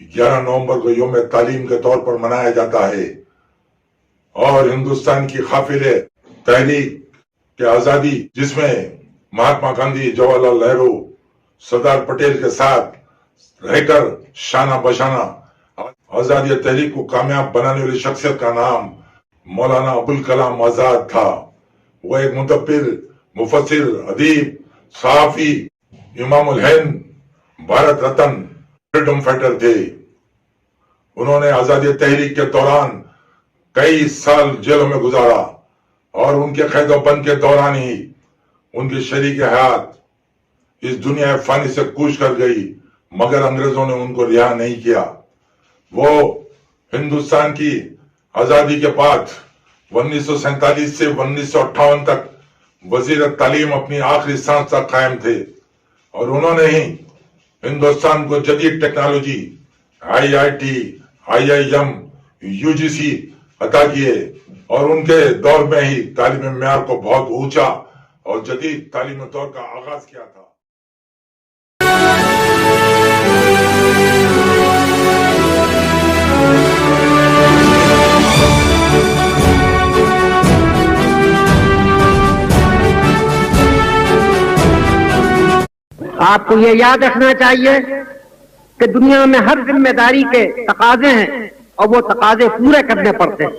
11 नवंबर को यौम तालीम के तौर पर मनाया जाता है और हिंदुस्तान की काफिले तहरीक के आजादी, जिसमें महात्मा गांधी, जवाहरलाल नेहरू, सरदार पटेल के साथ रहकर शाना बशाना आजादी तहरीक को कामयाब बनाने वाली शख्सियत का नाम मौलाना अबुल कलाम आजाद था। वो एक मुदब्बिर, मुफस्सिर, अदीब, सहाफी, इमामुल हिंद, भारत रत्न, फ्रीडम फाइटर थे। उन्होंने आजादी तहरीक के दौरान कई साल जेलों में गुजारा और उनके कैदोबंद के दौरान ही उनकी शरीक हयात इस दुनिया फानी से कूच कर गई, मगर अंग्रेजों ने उनको रिहा नहीं किया। वो हिंदुस्तान की आजादी के बाद 1947 से 1958 तक वजीर तालीम अपनी आखिरी सांस तक कायम थे और उन्होंने ही हिंदुस्तान को जदीद टेक्नोलॉजी, IIT, IIM, UGC अता किए और उनके दौर में ही तालीमी मेयार को बहुत ऊंचा और जदीद तालीमी दौर का आगाज किया था। आपको ये याद रखना चाहिए कि दुनिया में हर जिम्मेदारी के तकाजे हैं और वो तकाजे पूरे करने पड़ते हैं।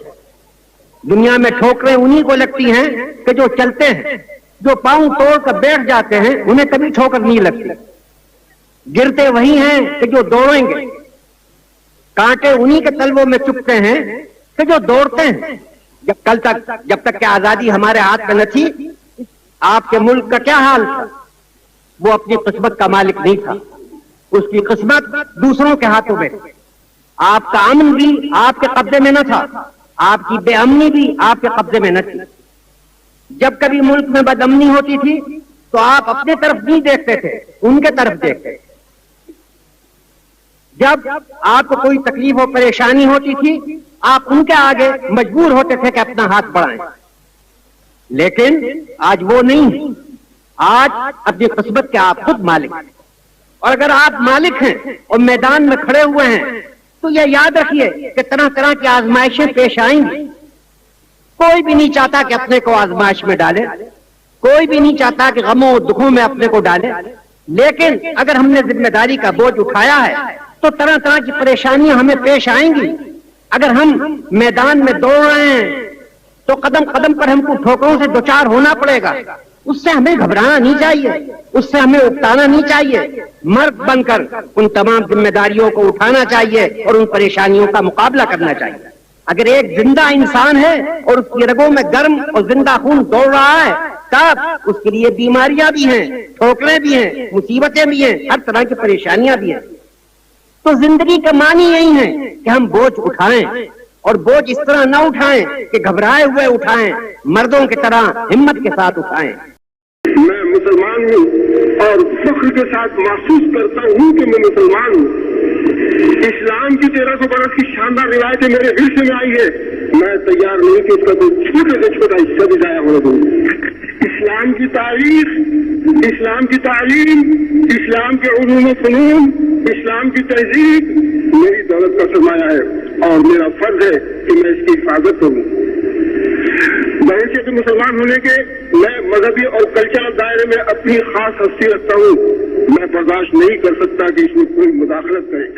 दुनिया में ठोकरें उन्हीं को लगती हैं कि जो चलते हैं, जो पांव तोड़ कर बैठ जाते हैं उन्हें कभी ठोकर नहीं लगती। गिरते वही हैं कि जो दौड़ेंगे, कांटे उन्हीं के तलवों में चुभते हैं कि जो दौड़ते हैं। जब तक कि आजादी हमारे हाथ में न थी, आपके मुल्क का क्या हाल था? वो अपनी किस्मत का मालिक नहीं था, उसकी किस्मत दूसरों के हाथों में थी। आपका अमन भी आपके कब्जे में न था, आपकी बेअमनी भी आपके कब्जे में न थी। जब कभी मुल्क में बदअमनी होती थी तो आप अपने तरफ नहीं देखते थे, उनके तरफ देखते। जब आपको कोई तकलीफ और परेशानी होती थी, आप उनके आगे मजबूर होते थे कि अपना हाथ बढ़ाएं। लेकिन आज वो नहीं, आज अपनी किस्मत के आप खुद मालिक हैं। और अगर आप मालिक हैं और मैदान में खड़े हुए हैं तो यह याद रखिए कि तरह तरह की आजमाइशें पेश आएंगी। कोई भी नहीं चाहता कि अपने को आजमाइश में डाले, कोई भी नहीं चाहता कि गमों और दुखों में अपने को डाले। लेकिन अगर हमने जिम्मेदारी का बोझ उठाया है तो तरह तरह की परेशानियां हमें पेश आएंगी। अगर हम मैदान में दौड़ रहे हैं तो कदम कदम पर हमको ठोकरों से दो चार होना पड़ेगा। उससे हमें घबराना नहीं चाहिए, उससे हमें उकताना नहीं चाहिए। मर्द बनकर उन तमाम जिम्मेदारियों को उठाना चाहिए और उन परेशानियों का मुकाबला करना चाहिए। अगर एक जिंदा इंसान है और उसकी रगों में गर्म और जिंदा खून दौड़ रहा है, तब उसके लिए बीमारियां भी हैं, ठोकरें भी हैं, मुसीबतें भी हैं, हर तरह की परेशानियां भी हैं। तो जिंदगी का मानी यही है कि हम बोझ उठाएं और बोझ इस तरह न उठाएं कि घबराए हुए उठाएं, मर्दों की तरह हिम्मत के साथ उठाएं। मैं मुसलमान हूँ और फख्र के साथ महसूस करता हूँ कि मैं मुसलमान हूँ। इस्लाम की 1300 बरस की शानदार रिवायतें मेरे विरसे में आई है। मैं तैयार नहीं कि उसका कोई छोटे से छोटा हिस्सा भी जाया होने दूँ। इस्लाम की तारीख, इस्लाम की तालीम, इस्लाम के उलूम व फ़नून, इस्लाम की तहजीब मेरी दौलत का सरमाया है और मेरा फर्ज है कि मैं इसकी हिफाजत करूँ। बहैसियत मुसलमान होने के मैं मजहबी और कल्चरल दायरे में अपनी खास हस्ती रखता हूँ। मैं बर्दाश्त नहीं कर सकता कि इसमें कोई मुदाखलत करे।